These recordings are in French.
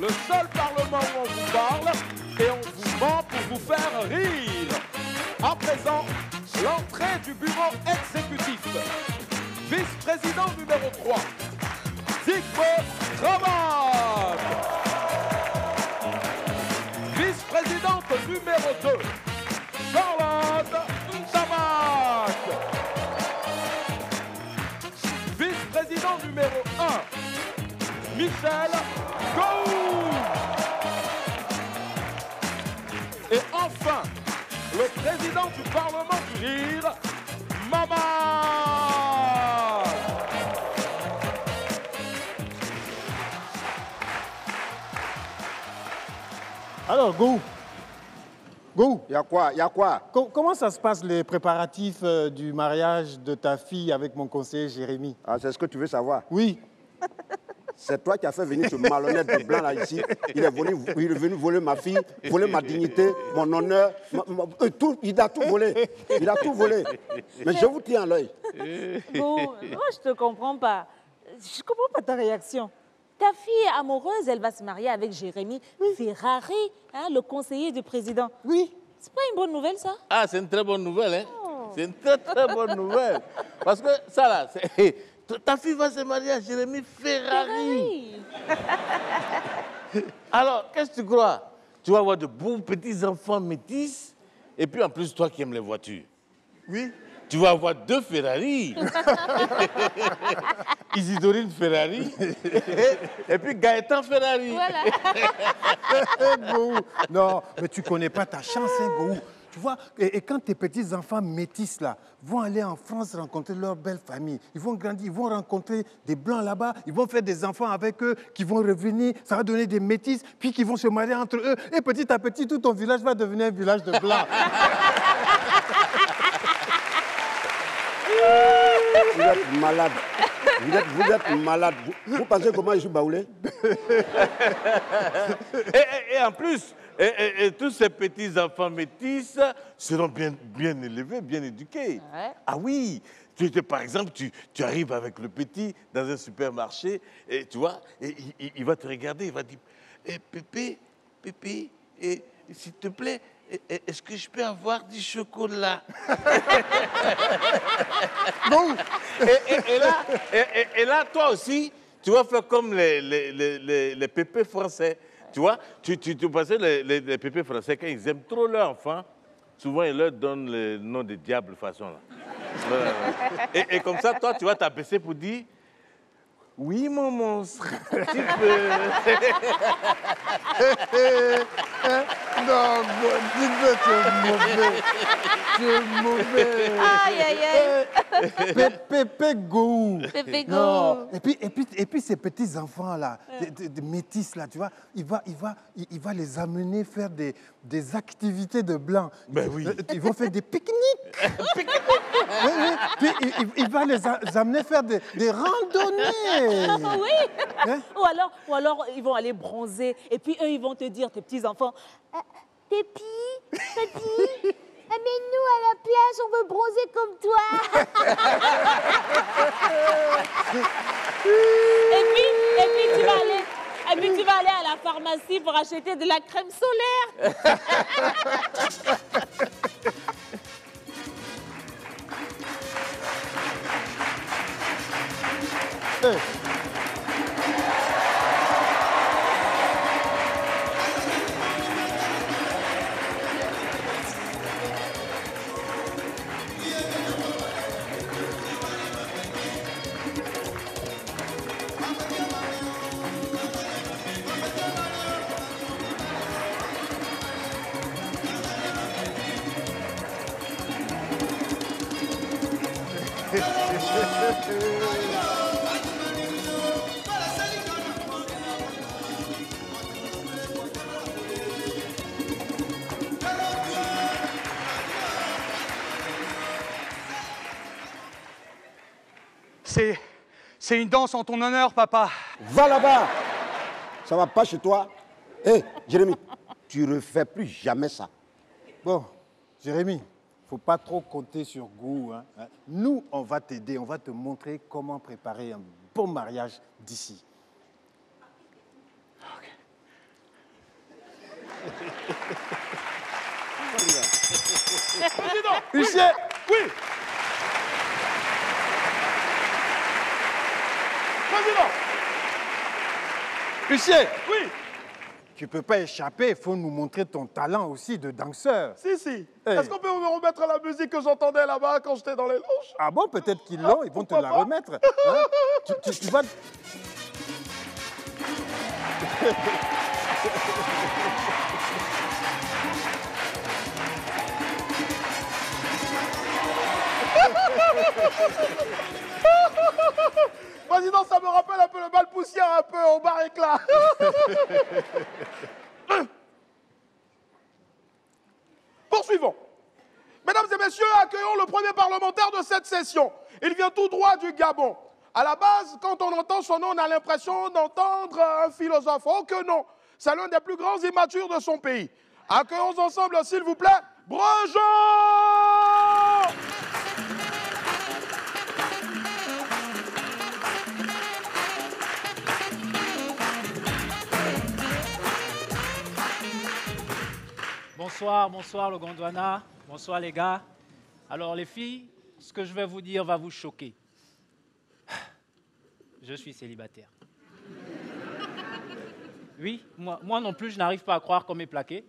le seul parlement où on vous parle et on vous ment pour vous faire rire. À présent, l'entrée du bureau exécutif. Vice-président numéro 3, Zygmunt Travane. Vice-présidente numéro 2, Charlotte Tabac. Vice-président numéro 1, Michel Gou. Et enfin, le président du Parlement du Rire, Maman. Alors, Gou, Y a quoi? comment ça se passe les préparatifs du mariage de ta fille avec mon conseiller Jérémy? Ah, c'est ce que tu veux savoir. Oui. C'est toi qui as fait venir ce malhonnête de blanc là ici. Il est venu voler ma fille, voler ma dignité, mon honneur, tout. Il a tout volé. Il a tout volé. Mais je vous tiens à l'œil. Bon, moi, je te comprends pas. Je comprends pas ta réaction. Ta fille amoureuse, elle va se marier avec Jérémy Ferrari, hein, le conseiller du président. Oui. C'est pas une bonne nouvelle, ça? Ah, c'est une très bonne nouvelle, hein? C'est une très, très bonne nouvelle. Parce que ça, là, ta fille va se marier à Jérémy Ferrari. Alors, qu'est-ce que tu crois? Tu vas avoir de beaux petits-enfants métis, et puis en plus, toi qui aimes les voitures. Oui. Tu vas avoir 2 Ferrari. Isidorine Ferrari et puis Gaëtan Ferrari. Voilà. Gou. Non, mais tu connais pas ta chance, hein, Gou. Tu vois, et quand tes petits-enfants métis, là, vont aller en France rencontrer leur belle famille, ils vont grandir, ils vont rencontrer des Blancs là-bas, ils vont faire des enfants avec eux, qui vont revenir, ça va donner des métis, puis qui vont se marier entre eux. Et petit à petit, tout ton village va devenir un village de Blancs. Vous êtes malade. Vous êtes malade. Vous pensez comment je suis baoulé? Et en plus, tous ces petits-enfants métis seront bien élevés, bien éduqués. Ouais. Ah oui, par exemple, tu arrives avec le petit dans un supermarché, et tu vois, et il va te regarder, il va dire Pépé, s'il te plaît, est-ce que je peux avoir du chocolat? Bon. Et là, toi aussi, tu vas faire comme les pépés français. Tu vois, tu passes les pépés français, quand ils aiment trop leur enfant, souvent ils leur donnent le nom de diable façon. Là. Voilà. Et comme ça, toi, tu vas t'abaisser pour dire oui, mon monstre, tu peux. Non, dis-moi, tu es mauvais. Tu es mauvais. Aïe, aïe, aïe. Pépé Gou. Pépé Gou. Non. Et puis ces petits-enfants-là, des métis, là, tu vois, il va les amener faire des activités de blancs. Ben oui. Ils vont faire des pique-niques. Oui. Puis il va les amener faire des randonnées. Oui. Hein? Ou alors, ils vont aller bronzer. Et puis, eux, ils vont te dire, tes petits-enfants, Pépi, amène-nous à la plage, on veut bronzer comme toi. et puis, tu vas aller à la pharmacie pour acheter de la crème solaire. Hey. C'est une danse en ton honneur, papa. Va là-bas. Ça va pas chez toi? Hé, Jérémy, tu refais plus jamais ça. Bon, Jérémy, faut pas trop compter sur Gou. Hein. Nous, on va t'aider, on va te montrer comment préparer un bon mariage d'ici. Président. Huissier. Oui. Président. Huissier. Oui. Tu peux pas échapper, il faut nous montrer ton talent aussi de danseur. Si. Est-ce qu'on peut me remettre la musique que j'entendais là-bas quand j'étais dans les loges? Ah bon, peut-être qu'ils l'ont, ils vont te pourquoi la pas? remettre. Hein? Tu vas... Président, ça me rappelle un peu le bal poussière, un peu au bar éclat. Poursuivons. Mesdames et messieurs, accueillons le premier parlementaire de cette session. Il vient tout droit du Gabon. À la base, quand on entend son nom, on a l'impression d'entendre un philosophe. Oh que non, c'est l'un des plus grands immatures de son pays. Accueillons ensemble, s'il vous plaît, Brejean! Bonsoir le Gondwana, bonsoir les gars. Alors les filles, ce que je vais vous dire va vous choquer. Je suis célibataire. Oui, moi non plus, je n'arrive pas à croire qu'on m'est plaqué.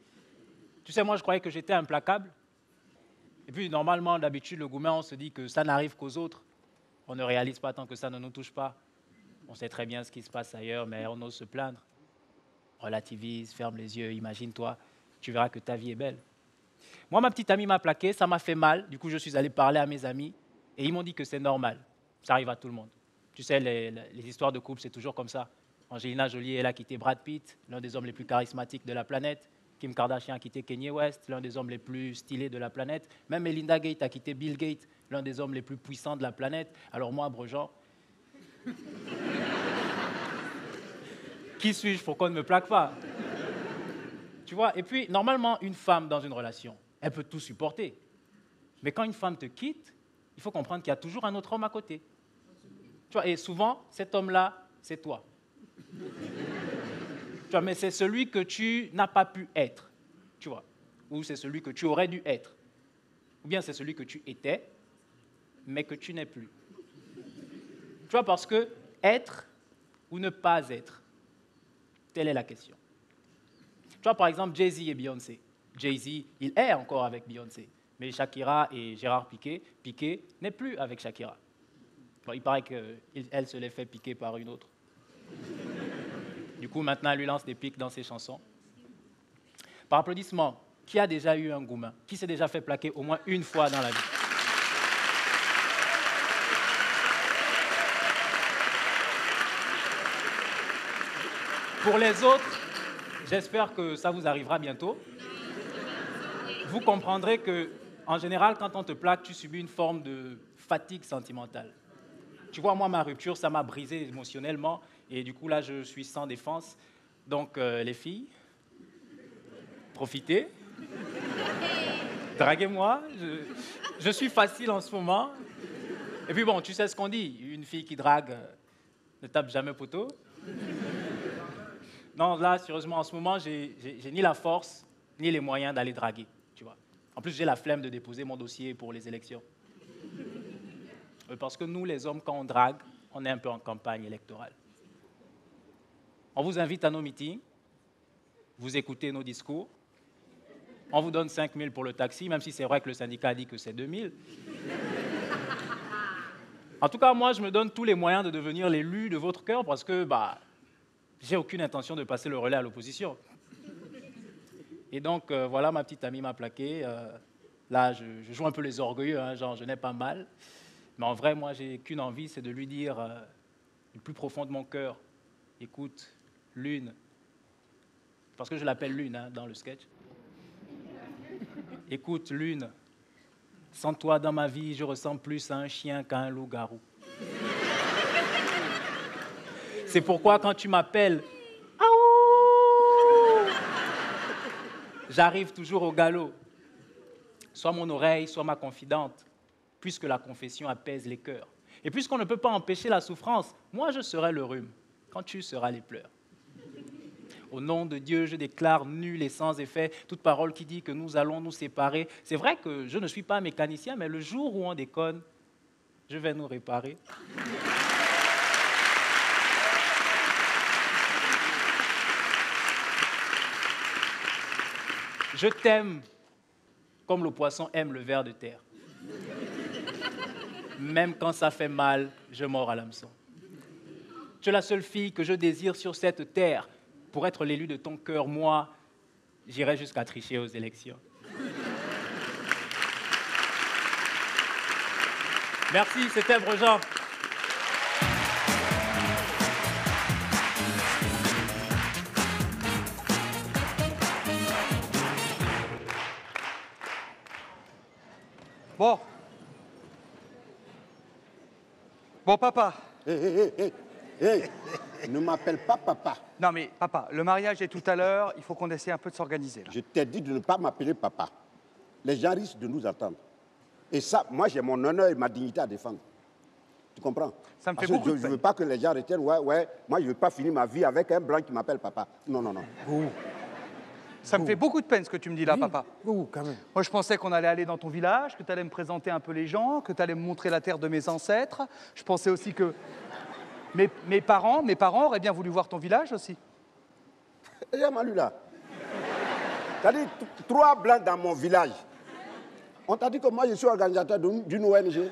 Tu sais, moi je croyais que j'étais implacable. Et puis normalement, d'habitude, le gourmet, on se dit que ça n'arrive qu'aux autres. On ne réalise pas tant que ça ne nous touche pas. On sait très bien ce qui se passe ailleurs, mais on ose se plaindre. Relativise, ferme les yeux, imagine-toi. Tu verras que ta vie est belle. Moi, ma petite amie m'a plaqué, ça m'a fait mal. Du coup, je suis allé parler à mes amis et ils m'ont dit que c'est normal. Ça arrive à tout le monde. Tu sais, les histoires de couple, c'est toujours comme ça. Angelina Jolie, elle a quitté Brad Pitt, l'un des hommes les plus charismatiques de la planète. Kim Kardashian a quitté Kanye West, l'un des hommes les plus stylés de la planète. Même Melinda Gates a quitté Bill Gates, l'un des hommes les plus puissants de la planète. Alors moi, Brejean, qui suis-je pour qu'on ne me plaque pas? Tu vois, et puis, normalement, une femme dans une relation, elle peut tout supporter. Mais quand une femme te quitte, il faut comprendre qu'il y a toujours un autre homme à côté. Tu vois, et souvent, cet homme-là, c'est toi. Tu vois, mais c'est celui que tu n'as pas pu être, tu vois. Ou c'est celui que tu aurais dû être. Ou bien c'est celui que tu étais, mais que tu n'es plus. Tu vois, parce que être ou ne pas être, telle est la question. Tu vois, par exemple, Jay-Z et Beyoncé. Jay-Z, il est encore avec Beyoncé. Mais Shakira et Gérard Piqué, Piqué n'est plus avec Shakira. Bon, il paraît qu'elle se l'est fait piquer par une autre. Du coup, maintenant, elle lui lance des pics dans ses chansons. Par applaudissement, qui a déjà eu un goumin? Qui s'est déjà fait plaquer au moins une fois dans la vie? Pour les autres, j'espère que ça vous arrivera bientôt. Vous comprendrez que, en général, quand on te plaque, tu subis une forme de fatigue sentimentale. Tu vois, moi, ma rupture, ça m'a brisé émotionnellement. Et du coup, là, je suis sans défense. Donc, les filles, profitez. Draguez-moi. Je suis facile en ce moment. Et puis bon, tu sais ce qu'on dit. Une fille qui drague ne tape jamais poteau. Non, là, sérieusement, en ce moment, j'ai ni la force, ni les moyens d'aller draguer, tu vois. En plus, j'ai la flemme de déposer mon dossier pour les élections. Parce que nous, les hommes, quand on drague, on est un peu en campagne électorale. On vous invite à nos meetings, vous écoutez nos discours, on vous donne 5 000 pour le taxi, même si c'est vrai que le syndicat a dit que c'est 2 000. En tout cas, moi, je me donne tous les moyens de devenir l'élu de votre cœur parce que, j'ai aucune intention de passer le relais à l'opposition. Et donc, voilà, ma petite amie m'a plaqué. Là, je joue un peu les orgueilleux, hein, genre, je n'ai pas mal. Mais en vrai, moi, j'ai qu'une envie, c'est de lui dire, du plus profond de mon cœur, écoute, Lune, parce que je l'appelle Lune hein, dans le sketch. Écoute, Lune, sans toi dans ma vie, je ressemble plus à un chien qu'à un loup-garou. C'est pourquoi quand tu m'appelles, j'arrive toujours au galop. Sois mon oreille, sois ma confidente, puisque la confession apaise les cœurs. Et puisqu'on ne peut pas empêcher la souffrance, moi je serai le rhume, quand tu seras les pleurs. Au nom de Dieu, je déclare nul et sans effet toute parole qui dit que nous allons nous séparer. C'est vrai que je ne suis pas mécanicien, mais le jour où on déconne, je vais nous réparer. Je t'aime comme le poisson aime le ver de terre. Même quand ça fait mal, je mords à l'hameçon. Tu es la seule fille que je désire sur cette terre. Pour être l'élu de ton cœur, moi, j'irai jusqu'à tricher aux élections. Merci, c'était Brejean. Bon. Bon, papa. Hé, ne m'appelle pas papa. Non, mais papa, le mariage est tout à l'heure. Il faut qu'on essaie un peu de s'organiser, là. Je t'ai dit de ne pas m'appeler papa. Les gens risquent de nous attendre. Et ça, moi, j'ai mon honneur et ma dignité à défendre. Tu comprends? Ça me fait Parce que beaucoup de je ne peine. veux pas que les gens retiennent, ouais, moi, je ne veux pas finir ma vie avec un blanc qui m'appelle papa. Non, non, non. Ça me fait beaucoup de peine ce que tu me dis là, papa. Quand même. Moi, je pensais qu'on allait aller dans ton village, que tu allais me présenter un peu les gens, que tu allais me montrer la terre de mes ancêtres. Je pensais aussi que mes parents auraient bien voulu voir ton village aussi. Et Manu là. T'as dit 3 blancs dans mon village. On t'a dit que moi, je suis organisateur d'une ONG.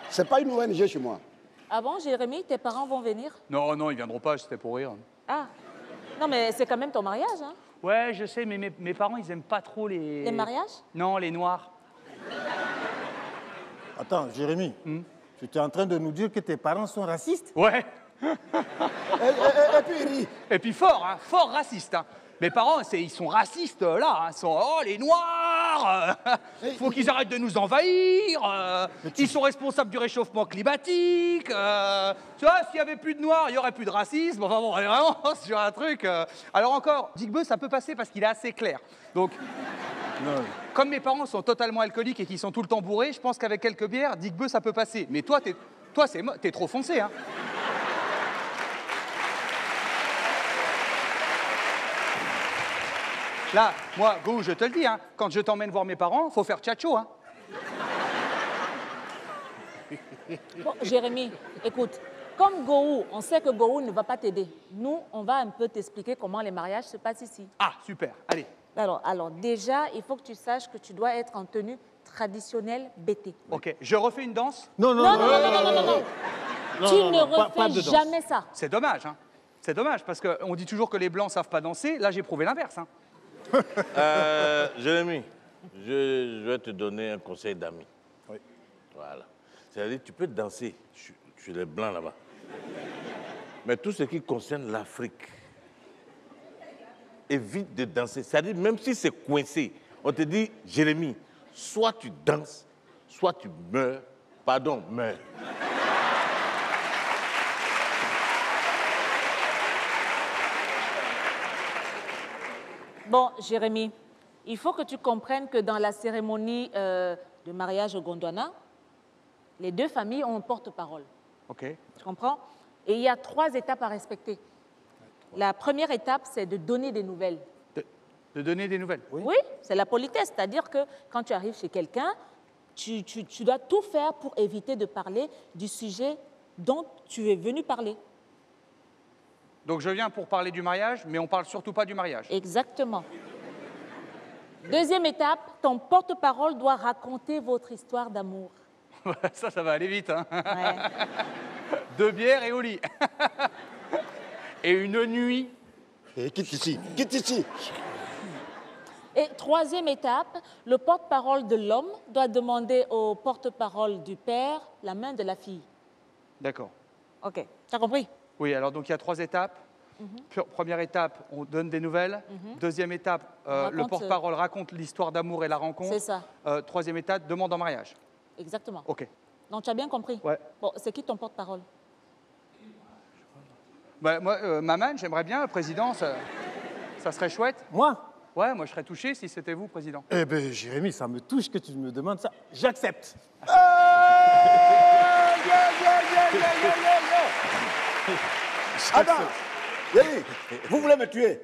C'est pas une ONG chez moi. Ah bon, Jérémy, tes parents vont venir? Non, non, ils viendront pas, c'était pour rire. Ah, non, mais c'est quand même ton mariage, hein? Ouais, je sais, mais mes parents, ils aiment pas trop les... Les mariages? Non, les noirs. Attends, Jérémy, tu es en train de nous dire que tes parents sont racistes? Ouais. Et puis, il rit. Et puis fort, hein, fort raciste. Hein. Mes parents, ils sont racistes là. Ils sont les noirs. Faut qu'ils arrêtent de nous envahir. Ils sont responsables du réchauffement climatique. Tu vois, s'il y avait plus de noirs, il y aurait plus de racisme. Enfin bon, vraiment sur un truc. Alors encore, Digbeu, ça peut passer parce qu'il est assez clair. Donc, comme mes parents sont totalement alcooliques et qu'ils sont tout le temps bourrés, je pense qu'avec quelques bières, Digbeu, ça peut passer. Mais toi, t'es trop foncé, hein. Là, moi, Go, je te le dis, hein, quand je t'emmène voir mes parents, faut faire tchatcho, hein. Bon, Jérémy, écoute, comme Gohou, on sait que Gohou ne va pas t'aider. Nous, on va un peu t'expliquer comment les mariages se passent ici. Ah, super, allez. Alors, déjà, il faut que tu saches que tu dois être en tenue traditionnelle BT. Ok, je refais une danse. Non. Tu ne refais jamais ça. C'est dommage, hein. C'est dommage, parce qu'on dit toujours que les Blancs savent pas danser. Là, j'ai prouvé l'inverse, hein. Jérémy, je vais te donner un conseil d'ami. Oui. Voilà. C'est-à-dire, tu peux danser chez les Blancs là-bas. Mais tout ce qui concerne l'Afrique, évite de danser. C'est-à-dire, même si c'est coincé, on te dit, Jérémy, soit tu danses, soit tu meurs. Pardon, meurs. Bon, Jérémy, il faut que tu comprennes que dans la cérémonie de mariage au Gondwana, les deux familles ont un porte-parole. Ok. Tu comprends? Et il y a 3 étapes à respecter. La première étape, c'est de donner des nouvelles. De donner des nouvelles. Oui, c'est la politesse. C'est-à-dire que quand tu arrives chez quelqu'un, tu dois tout faire pour éviter de parler du sujet dont tu es venu parler. Donc je viens pour parler du mariage, mais on parle surtout pas du mariage. Exactement. Deuxième étape, ton porte-parole doit raconter votre histoire d'amour. Ça va aller vite, hein. Ouais. 2 bières et au lit. Et une nuit. Et quitte ici, quitte ici. Et troisième étape, le porte-parole de l'homme doit demander au porte-parole du père la main de la fille. D'accord. OK, tu as compris? Oui, alors donc il y a 3 étapes. Première étape, on donne des nouvelles. Deuxième étape, le raconte, porte-parole raconte l'histoire d'amour et la rencontre. C'est ça. Troisième étape, demande en mariage. Exactement. Ok. Donc tu as bien compris? Ouais. Bon, c'est qui ton porte-parole? Bah, moi, Maman, j'aimerais bien, président, ça serait chouette. Moi? Ouais, moi je serais touché si c'était vous, président. Eh bien, Jérémy, ça me touche que tu me demandes ça. J'accepte. Attends, Oui, vous voulez me tuer.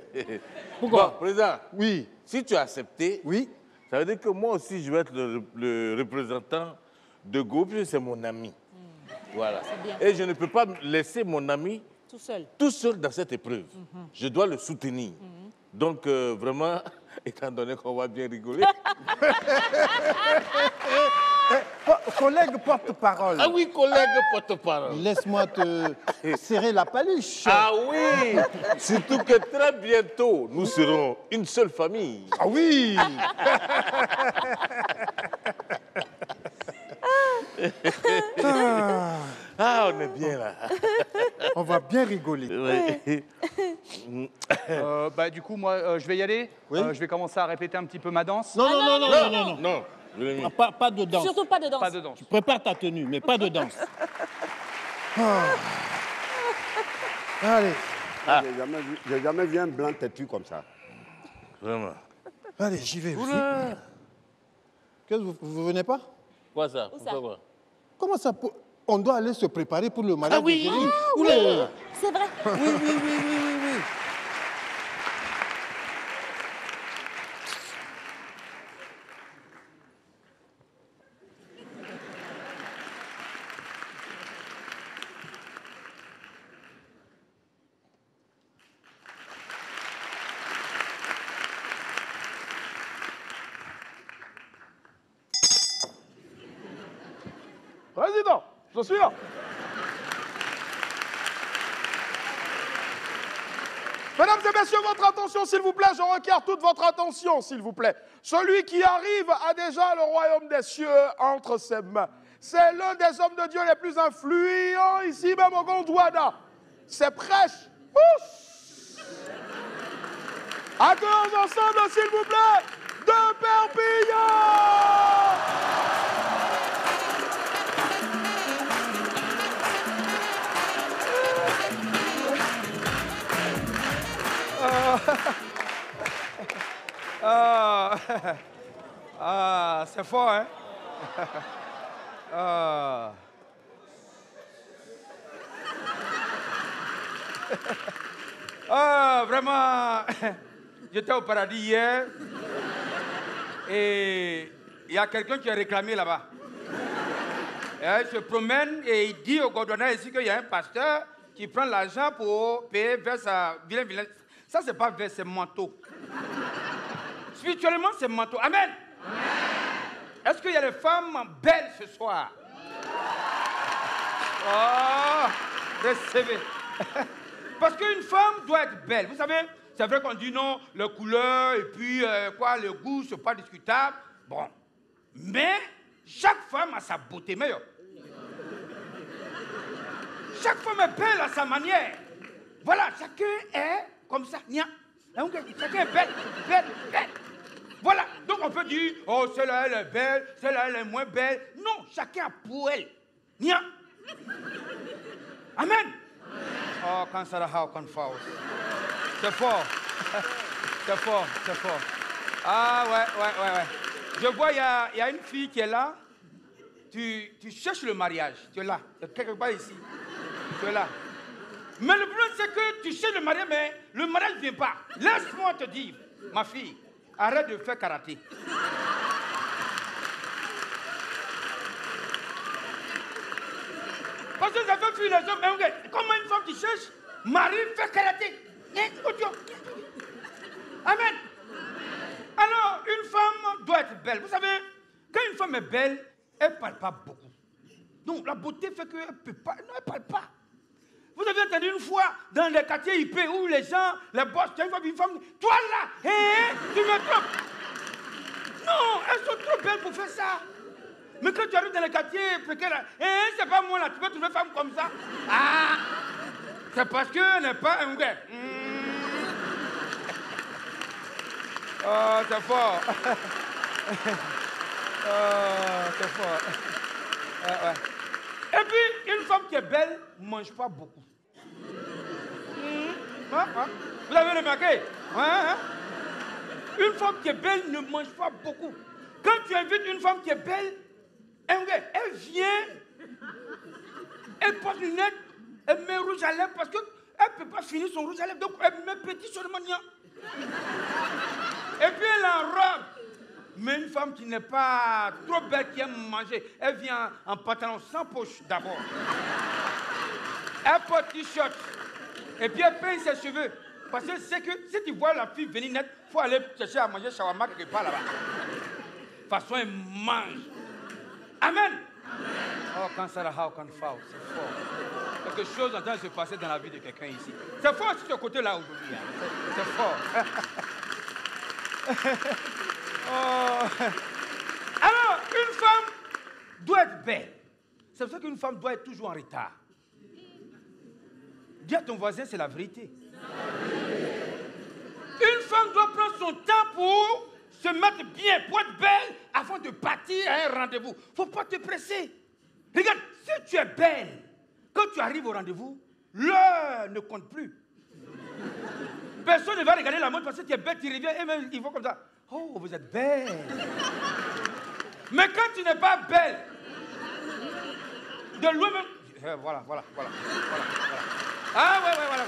Pourquoi? Bon, président, Oui. si tu as accepté, Oui. ça veut dire que moi aussi, je vais être le représentant de Go, puisque c'est mon ami. Voilà. bien. Et je ne peux pas laisser mon ami Tout seul. dans cette épreuve. Je dois le soutenir. Donc, vraiment, étant donné qu'on va bien rigoler. Collègue porte-parole. Ah oui, collègue porte-parole. Laisse-moi te serrer la paluche. Ah oui, surtout que très bientôt, nous serons une seule famille. Ah oui. Ah, on est bien là. On va bien rigoler. Oui. Bah, du coup, moi, je vais y aller. Oui. Je vais commencer à répéter un petit peu ma danse. Non, non, non, non, non, non, non. Non, je l'ai mis. Pas de danse. Surtout pas de danse. Pas de danse. Prépare ta tenue, mais pas de danse. Ah. Allez, J'ai jamais vu un blanc têtu comme ça. Vraiment. allez, j'y vais aussi. Oula. Qu'est-ce que vous venez pas? Quoi ça? Où ça? Pourquoi quoi? Comment ça peut... On doit aller se préparer pour le mariage Ah oui. de Jérémy. Ah, Oula. oui, c'est vrai. Oui. Président, je suis là. Mesdames et messieurs, votre attention, s'il vous plaît. Je requiers toute votre attention, s'il vous plaît. Celui qui arrive a déjà le royaume des cieux entre ses mains. C'est l'un des hommes de Dieu les plus influents ici, même au Gondwana. C'est prêche. Accueillons ensemble, s'il vous plaît, de Perpignan. C'est fort, hein? Vraiment, j'étais au paradis hier et il y a quelqu'un qui a réclamé là-bas. Il se promène et il dit au Gondwana ici qu'il y a un pasteur qui prend l'argent pour payer vers sa vilain. Ça, c'est pas vers ses manteaux. Spirituellement, c'est manteau. Amen. Est-ce qu'il y a des femmes belles ce soir? Oh, recevez. Parce qu'une femme doit être belle. Vous savez, c'est vrai qu'on dit non, la couleur et puis le goût, c'est pas discutable. Bon. Mais chaque femme a sa beauté meilleure. Chaque femme est belle à sa manière. Voilà, chacun est comme ça. Chacun est belle. Voilà, donc on peut dire, oh, celle-là, elle est belle, celle-là, elle est moins belle. Non, chacun a pour elle. Nia. Amen. Oh, quand ça how can fall. C'est fort. C'est fort. Ah, ouais. Je vois, il y a une fille qui est là. Tu cherches le mariage. Tu es là. Tu es quelque part ici. Tu es là. Mais le problème, c'est que tu cherches le mariage, mais le mariage ne vient pas. Laisse-moi te dire, ma fille, arrête de faire karaté. Parce que ça fait fuir les hommes. Comment une femme qui cherche, mari fait karaté. Amen. Alors, une femme doit être belle. Vous savez, quand une femme est belle, elle ne parle pas beaucoup. Donc, la beauté fait qu'elle ne peut pas. Non, elle ne parle pas. Vous avez entendu une fois dans les quartiers IP où les gens, les boss, tu as une femme, toi là, tu me trompes. Non, elles sont trop belles pour faire ça. Mais quand tu arrives dans les quartiers précaires, c'est pas moi là, tu peux trouver une femme comme ça. Ah, c'est parce qu'elle n'est pas un gars. Oh, c'est fort. Oh, c'est fort. Ouais. Et puis, une femme qui est belle ne mange pas beaucoup. Vous avez remarqué? Une femme qui est belle ne mange pas beaucoup. Quand tu invites une femme qui est belle, elle vient, elle porte une lunettes, elle met rouge à lèvres parce que elle ne peut pas finir son rouge à lèvres, donc elle met petit sur le mania. Et puis elle enrobe. Mais une femme qui n'est pas trop belle, qui aime manger, elle vient en pantalon sans poche d'abord. Elle porte t-shirt. Et puis elle peigne ses cheveux. Parce que c'est que si tu vois la fille venir net, il faut aller chercher à manger shawarma quelque part là-bas. De toute façon, elle mange. Amen. Oh, quand ça how can fall, c'est fort. Quelque chose est en train de se passer dans la vie de quelqu'un ici. C'est fort sur ce côté-là aujourd'hui. Hein. C'est fort. Oh. Alors, une femme doit être belle. C'est pour ça qu'une femme doit être toujours en retard. Dis à ton voisin, c'est la vérité. Une femme doit prendre son temps pour se mettre bien, pour être belle, avant de partir à un rendez-vous. Il ne faut pas te presser. Regarde, si tu es belle, quand tu arrives au rendez-vous, l'heure ne compte plus. Personne ne va regarder la montre parce que tu es belle, tu reviens et même ils vont comme ça. Oh, vous êtes belle. Mais quand tu n'es pas belle, de loin même. Voilà. Ah ouais, voilà.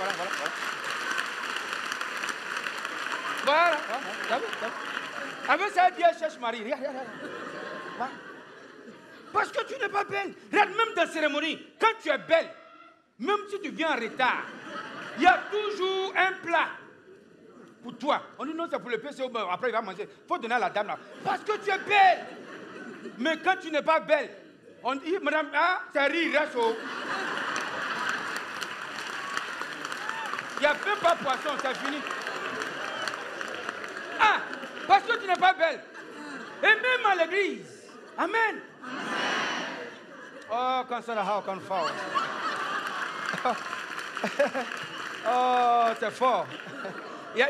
Voilà. T'as vu. Avec ça, Dieu cherche Marie. Regarde. Parce que tu n'es pas belle. Regarde, même dans la cérémonie, quand tu es belle, même si tu viens en retard, il y a toujours un plat pour toi. On dit non, c'est pour le PC, après il va manger. Il faut donner à la dame là. Parce que tu es belle. Mais quand tu n'es pas belle, on dit, madame, ah, ça rit, reste au. Il n'y a même pas poisson, c'est fini. Ah, parce que tu n'es pas belle. Et même à l'église. Amen. Oh, quand ça how can fall. Oh, c'est fort. Il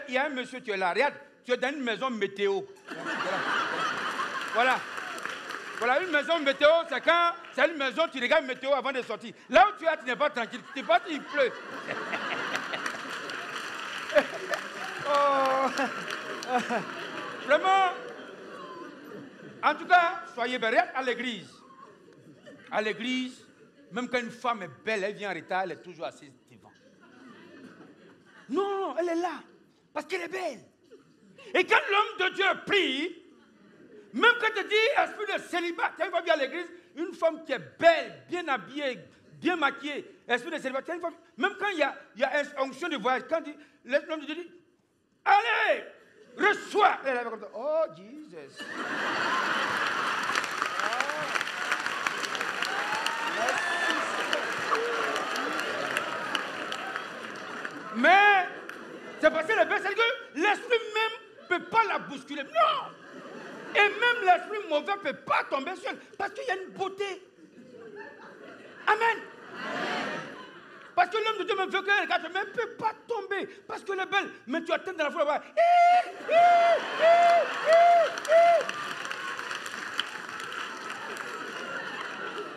y a un monsieur, tu es là. Regarde, tu es dans une maison météo. Voilà, une maison météo, c'est quand c'est une maison, tu regardes météo avant de sortir. Là où tu es, tu n'es pas tranquille. Tu passes, il pleut. Oh. Vraiment, en tout cas, soyez belle. À l'église. À l'église, même quand une femme est belle, elle vient en retard, elle est toujours assise devant. Non, elle est là, parce qu'elle est belle. Et quand l'homme de Dieu prie, même quand tu dis esprit de célibat, tu vas bien à l'église, une femme qui est belle, bien habillée, bien maquillée, esprit de célibat, même quand il y a une onction de voyage, quand l'homme de Dieu dit, allez, reçois. Elle est comme ça, oh Jesus. Mais c'est parce que l'esprit même ne peut pas la bousculer. Non! Et même l'esprit mauvais ne peut pas tomber sur elle. Parce qu'il y a une beauté. Amen. Parce que l'homme de Dieu me veut qu'elle regarde, mais elle ne peut pas tomber. Parce qu'elle est belle. Mais tu attends dans la foule là-bas.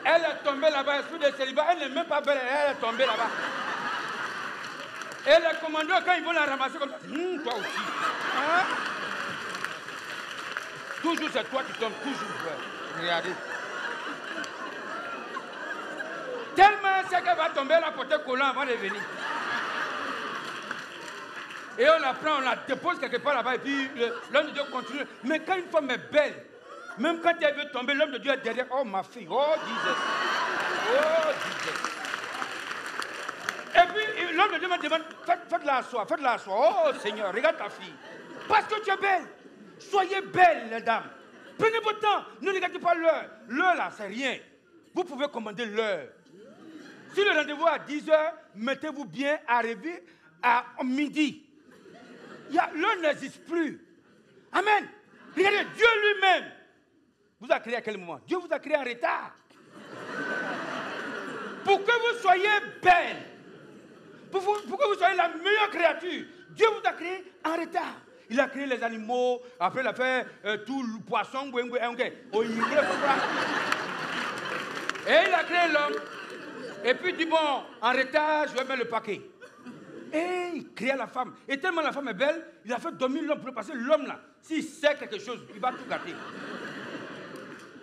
Elle est tombée là-bas, esprit de célibat. Elle n'est même pas belle. Elle est tombée là-bas. Et les commandeurs, quand ils vont la ramasser comme ça, toi aussi. Hein? Toujours c'est toi qui tombes, toujours. Regardez. Tellement c'est qu'elle va tomber, elle a porté collant avant de venir. Et on la prend, on la dépose quelque part là-bas, et puis l'homme de Dieu continue. Mais quand une femme est belle, même quand elle veut tomber, l'homme de Dieu est derrière. Oh ma fille, oh Jesus. Oh Jesus. Et puis l'homme de Dieu me demande, faites-la asseoir. Oh Seigneur, regarde ta fille. Parce que tu es belle. Soyez belles, les dames. Prenez votre temps. Ne regardez pas l'heure. L'heure là, c'est rien. Vous pouvez commander l'heure. Si le rendez-vous est à 10h, mettez-vous bien arriver à midi. L'heure n'existe plus. Amen. Regardez, Dieu lui-même vous a créé à quel moment? Dieu vous a créé en retard. Pour que vous soyez belle. Pour que vous soyez la meilleure créature. Dieu vous a créé en retard. Il a créé les animaux, après il a fait tout le poisson, et il a créé l'homme. Et puis il dit, bon, en retard, je vais mettre le paquet. Et il créa la femme. Et tellement la femme est belle, il a fait dormir l'homme, parce que l'homme là, s'il sait quelque chose, il va tout gâter.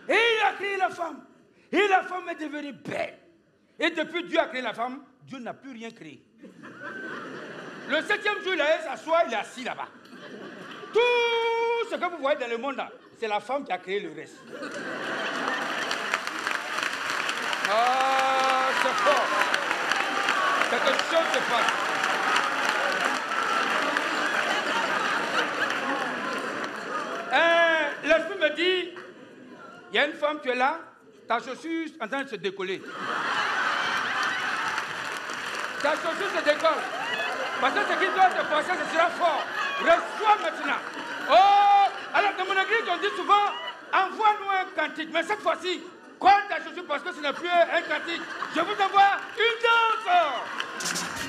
Et il a créé la femme. Et la femme est devenue belle. Et depuis Dieu a créé la femme, Dieu n'a plus rien créé. Le 7e jour, il allait s'asseoir, il est assis là-bas. Tout ce que vous voyez dans le monde, là, c'est la femme qui a créé le reste. Ah, c'est fort. Quelque chose se passe. L'esprit me dit, il y a une femme, tu es là, ta chaussure est en train de se décoller. Ta chaussure se décolle. Parce que ce qui doit te passer, ce sera fort. Reçois maintenant. Oh, alors dans mon église, on dit souvent, envoie-nous un cantique. Mais cette fois-ci, colle ta chaussure parce que ce n'est plus un cantique. Je vous envoie une danse.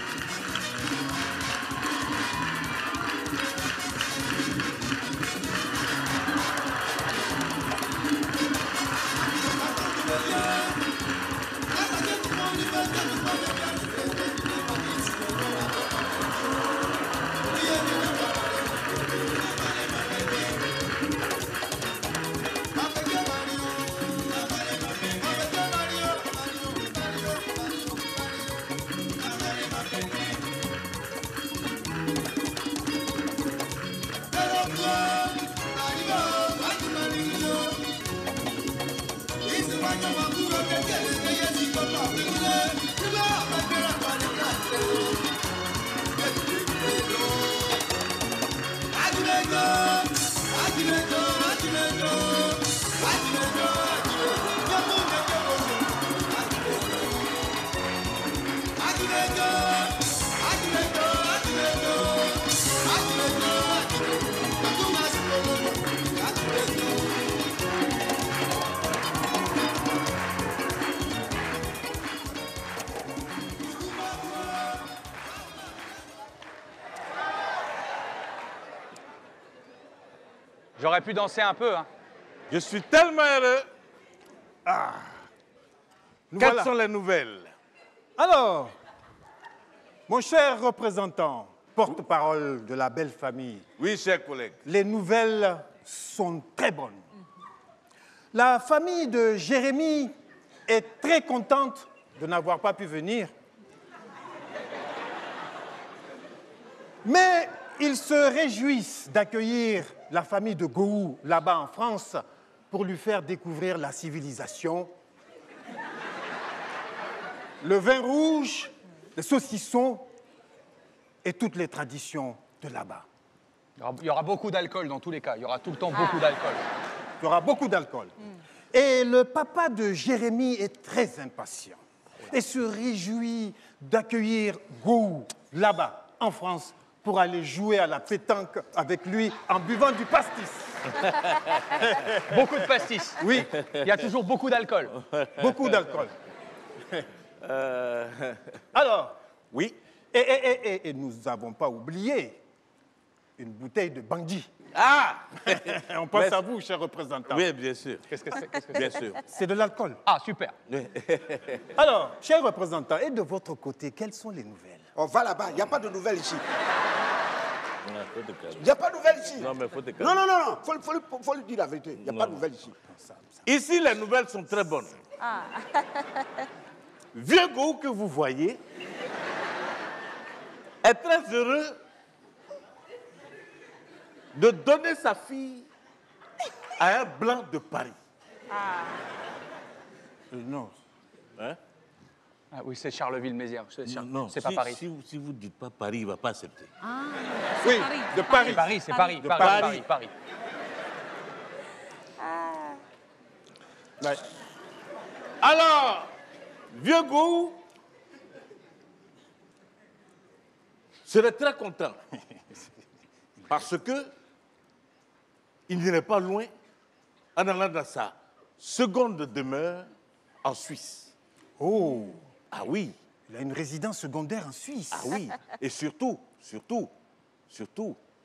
J'aurais pu danser un peu, hein. Je suis tellement heureux. Quelles Voilà. sont les nouvelles? Alors, mon cher représentant, porte-parole de la belle famille, Oui, chers collègues. les nouvelles sont très bonnes. La famille de Jérémie est très contente de n'avoir pas pu venir. Mais ils se réjouissent d'accueillir la famille de Gou là-bas en France pour lui faire découvrir la civilisation, le vin rouge, les saucissons et toutes les traditions de là-bas. Il y aura beaucoup d'alcool dans tous les cas. Il y aura tout le temps beaucoup d'alcool. Il y aura beaucoup d'alcool. Et le papa de Jérémie est très impatient et se réjouit d'accueillir Gou là-bas en France pour aller jouer à la pétanque avec lui en buvant du pastis. Beaucoup de pastis. Oui, Il y a toujours beaucoup d'alcool. beaucoup d'alcool. Alors, Oui. et nous n'avons pas oublié une bouteille de Bangui. Ah! On pense Mais- à vous, cher représentant. Oui, bien sûr. Qu'est-ce que c'est Bien sûr. C'est de l'alcool. Ah, super. Alors, cher représentant, et de votre côté, quelles sont les nouvelles? On va là-bas, il n'y a pas de nouvelles ici. Ouais, faut te calmer. Il n'y a pas de nouvelles ici. Non, mais faut te calmer. Non, non, non, non. Faut lui dire la vérité. Il n'y a pas de nouvelles ici. Ici, les nouvelles sont très bonnes. Vieux Gou que vous voyez est très heureux de donner sa fille à un blanc de Paris. Non. Hein? Ah, oui, c'est Charleville-Mézières. Non, C'est pas Paris. Si vous ne dites pas Paris, il ne va pas accepter. Oui, de Paris. C'est Paris, c'est Paris. De Paris. Paris. Ouais. Alors, vieux Gou serait très content parce que il n'irait pas loin en allant dans sa seconde demeure en Suisse. Oh, Ah oui, il a une résidence secondaire en Suisse. ah oui. Et surtout,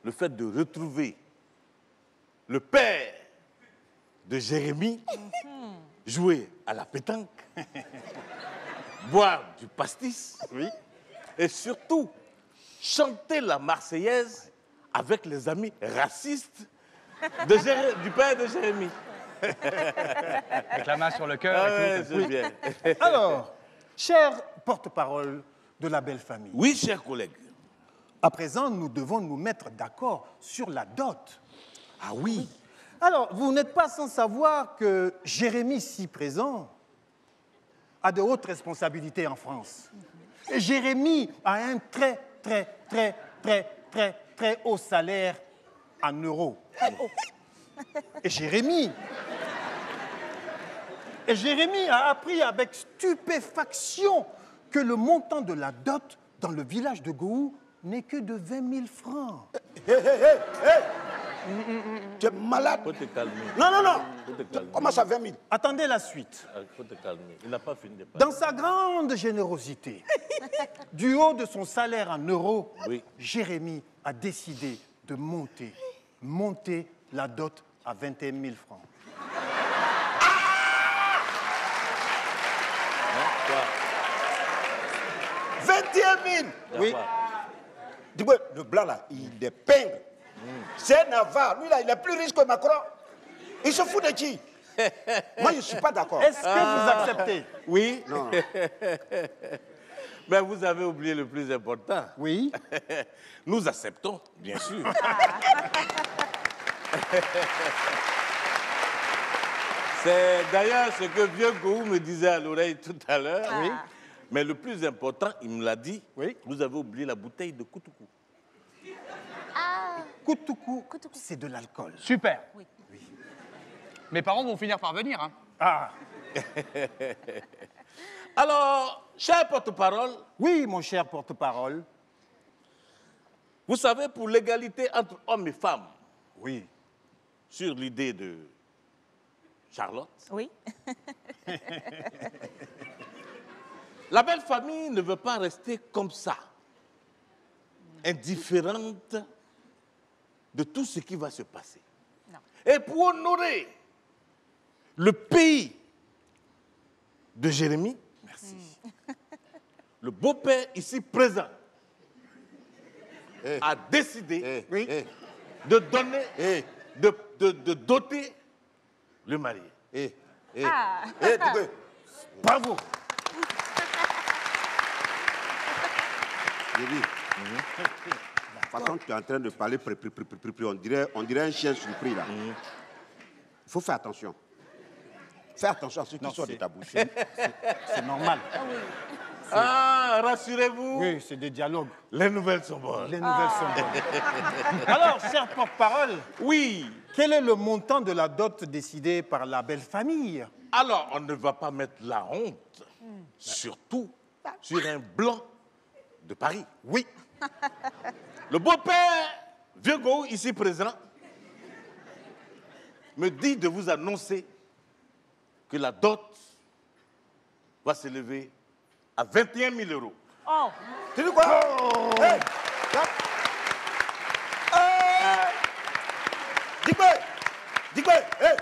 le fait de retrouver le père de Jérémie jouer à la pétanque, boire du pastis, Oui. et surtout chanter la Marseillaise avec les amis racistes du père de Jérémie. Avec la main sur le cœur Ah et ouais, tout. c'est bien. Alors, cher porte-parole de la belle famille. Oui, cher collègue. À présent, nous devons nous mettre d'accord sur la dot. Ah oui. Alors, vous n'êtes pas sans savoir que Jérémy, ici présent, a de hautes responsabilités en France. Et Jérémy a un très haut salaire en euros. Et Jérémy a appris avec stupéfaction que le montant de la dot dans le village de Gou n'est que de 20 000 francs. Tu es malade. Faut te calmer. Non, non, non. Faut te calmer. Comment ça, 20 000? Attendez la suite. Faut te calmer. Il n'a pas fini de parler. Dans sa grande générosité, du haut de son salaire en euros, Oui. Jérémy a décidé de monter la dot à 21 000 francs. Hein, quoi? 21 000. Oui. Quoi? Dis-moi, le blanc là, il est pingre. C'est un avare. Lui là, il est plus riche que Macron. Il se fout de qui? Moi, je ne suis pas d'accord. Est-ce que vous acceptez? Oui. Non. Mais vous avez oublié le plus important. Oui. Nous acceptons, bien sûr. C'est d'ailleurs ce que Vieux Gou me disait à l'oreille tout à l'heure. Oui. Mais le plus important, il me l'a dit, Oui. vous avez oublié la bouteille de Koutoukou. Koutoukou, c'est de l'alcool. Super. Mes parents vont finir par venir. Hein. Ah, Alors, cher porte-parole, oui, mon cher porte-parole. vous savez, pour l'égalité entre hommes et femmes, Oui. sur l'idée de Charlotte, Oui. la belle famille ne veut pas rester comme ça, indifférente de tout ce qui va se passer. Non. Et pour honorer le pays de Jérémy, merci, le beau-père ici présent a décidé de donner, de doter le marié. Bravo. J'ai dit. La façon que tu es en train de parler, on dirait un chien surpris là. Il faut faire attention. Fais attention à ce qui sort de ta bouche. C'est normal. Ah, rassurez-vous, Oui, c'est des dialogues. les nouvelles sont bonnes. Les nouvelles sont bonnes. Alors, cher porte-parole, Oui, quel est le montant de la dot décidée par la belle famille? alors on ne va pas mettre la honte, surtout sur un blanc de Paris. Oui. Le beau-père, Vieux Gou, ici présent, me dit de vous annoncer que la dot va s'élever à 21 000 euros. Oh, Tu dis quoi? Hey, dis-moi, hey,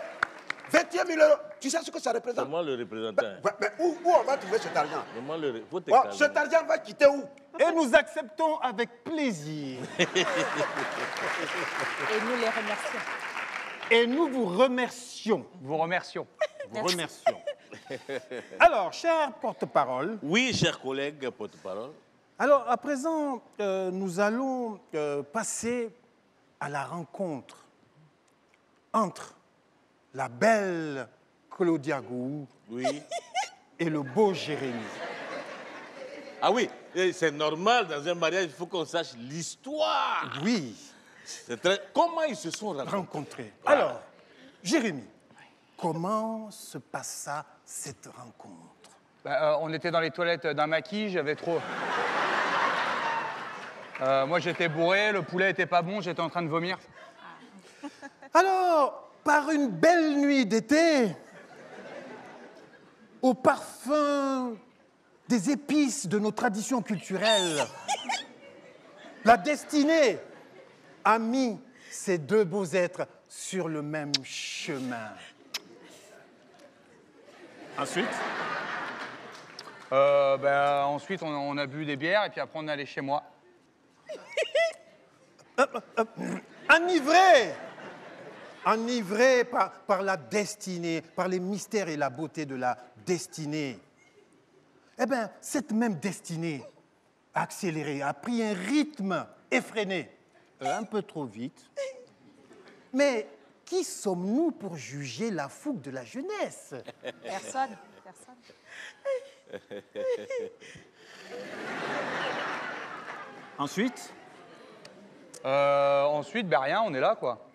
21 000 euros. Tu sais ce que ça C'est représente? moi le représentant. Mais où on va trouver cet argent? C'est moi le... Faut te Oh, calmer. cet argent va quitter où? Et nous acceptons avec plaisir. et nous les remercions. Et nous vous remercions. Vous remercions. Vous remercions. Alors, cher porte-parole, Oui, chers collègues, porte-parole. alors à présent, nous allons passer à la rencontre entre la belle Claudia Gou Oui. et le beau Jérémy. Ah oui, c'est normal, dans un mariage, il faut qu'on sache l'histoire. Oui, C'est très... Comment ils se sont rencontrés? rencontrés. Voilà. Alors, Jérémy, comment se passa cette rencontre? On était dans les toilettes d'un maquis, j'avais trop... moi j'étais bourré, le poulet était pas bon, j'étais en train de vomir. Alors, par une belle nuit d'été, au parfum des épices de nos traditions culturelles, la destinée a mis ces deux beaux êtres sur le même chemin. Ensuite, Ensuite on a bu des bières et puis après on est allé chez moi. enivré par la destinée, par les mystères et la beauté de la destinée. Eh bien, cette même destinée accéléré, a pris un rythme effréné, un peu trop vite. Mais qui sommes-nous pour juger la fougue de la jeunesse? Personne. Personne. Ensuite, Ensuite, ben rien, on est là, quoi.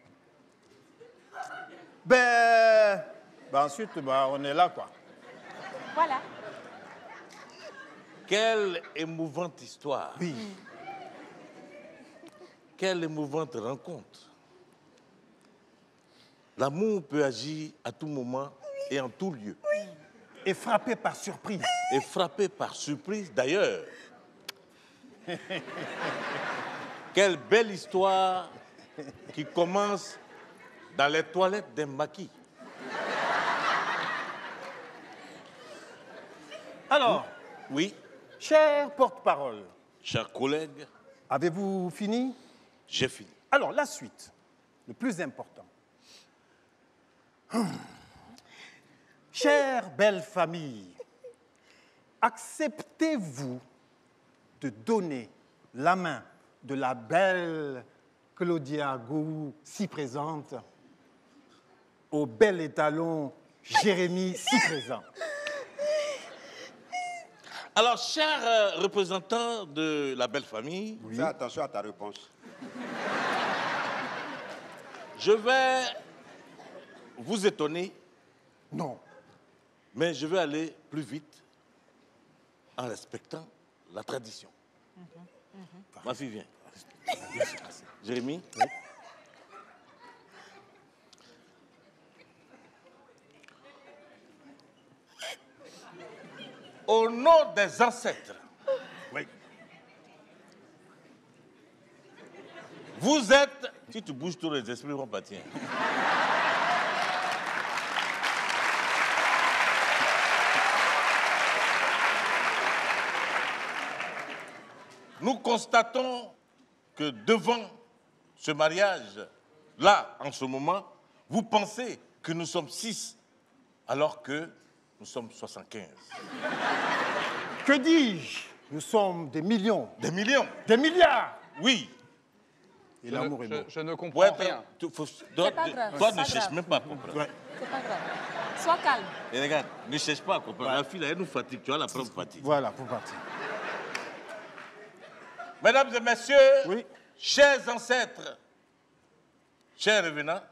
ensuite, on est là, quoi. Voilà. Quelle émouvante histoire. Oui. Quelle émouvante rencontre. L'amour peut agir à tout moment et en tout lieu. Et frappé par surprise. Et frappé par surprise d'ailleurs. Quelle belle histoire qui commence dans les toilettes d'un maquis. Alors, Oui, cher porte-parole, chers collègues, avez-vous fini? j'ai fini. Alors, la suite, le plus important. Chère belle famille, acceptez-vous de donner la main de la belle Claudia Gou, si présente, au bel étalon Jérémy, si présent? Alors, chers représentants de la belle famille, Fais attention à ta réponse. je vais vous étonner, Non. mais je vais aller plus vite en respectant la tradition. Ma fille vient. Jérémy. Oui. Au nom des ancêtres, Oui. vous êtes... Si tu bouges tous les esprits vont partir. Nous constatons que devant ce mariage, là, en ce moment, vous pensez que nous sommes 6, alors que nous sommes 75. Que dis-je? Nous sommes des millions, Des millions. des milliards. Oui. Et l'amour est beau. Je ne comprends Ouais, rien. toi, pas grave, toi c'est ne pas cherche grave. même pas à comprendre. Ouais. C'est pas grave. Sois calme. Et regarde, ne cherche pas à comprendre. La fille, là, elle nous fatigue. Tu vas la prendre fatigue. Voilà, pour partir. Mesdames et messieurs, Oui. chers ancêtres, chers revenants,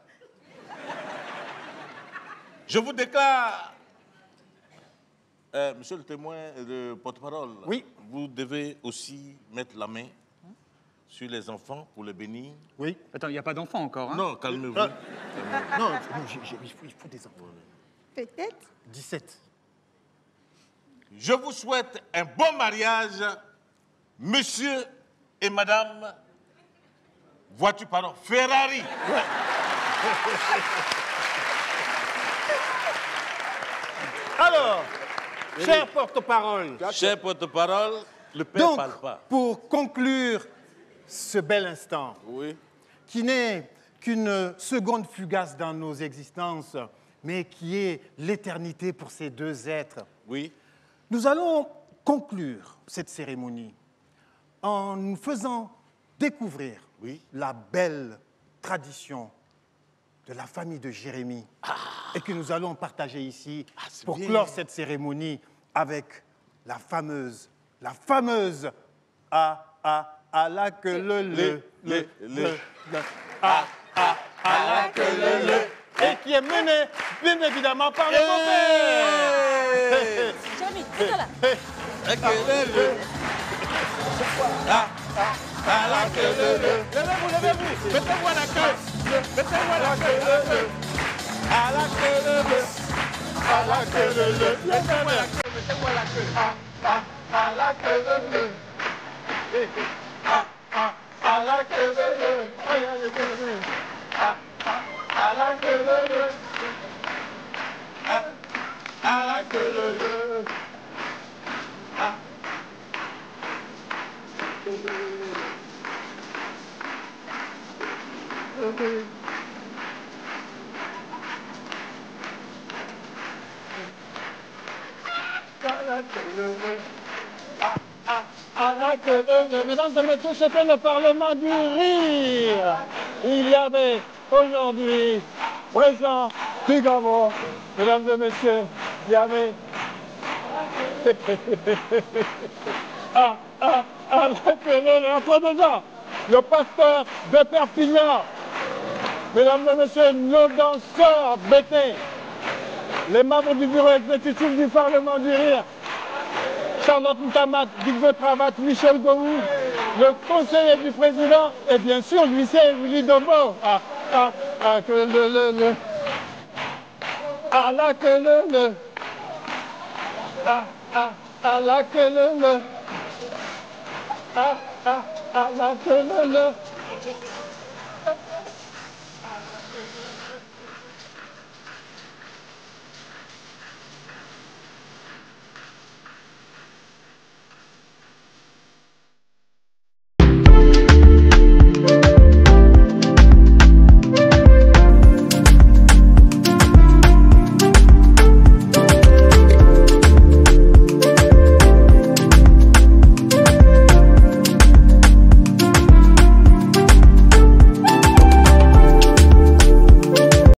je vous déclare, monsieur le témoin, le porte-parole, Oui. vous devez aussi mettre la main sur les enfants pour les bénir. Oui. Attends, il n'y a pas d'enfant encore, hein? Non, calmez-vous. Non, il faut des enfants. Peut-être. 17. Je vous souhaite un bon mariage, monsieur et madame, vois-tu, pardon, Ferrari. Alors, cher porte-parole, Cher porte-parole, le père donc, parle pas. pour conclure ce bel instant, Oui. qui n'est qu'une seconde fugace dans nos existences, mais qui est l'éternité pour ces deux êtres, Oui. nous allons conclure cette cérémonie en nous faisant découvrir Oui. la belle tradition de la famille de Jérémy et que nous allons partager ici c'est pour bien. clore cette cérémonie avec la fameuse à la que le à la que le et qui est menée bien évidemment par le beau-père. Jérémy, tais-toi là. Levez-vous, mettez-vous à la queue, mettez-vous à la queue, à la queue, à la queue, mettez-vous à la queue, mettez-vous à la queue, à la queue, à la queue, à la queue, à la queue. À la que le, mesdames et messieurs, c'était le Parlement du rire. Il y avait aujourd'hui présent Figaro, mesdames et messieurs, il y avait le pasteur de Perpignan, mesdames et messieurs, nos danseurs bêtés, les membres du bureau exécutif du Parlement du rire, Charlotte Ntamat, Digve Travat, Michel Gomou, le conseiller du président et bien sûr l'huissier Willy Dombo.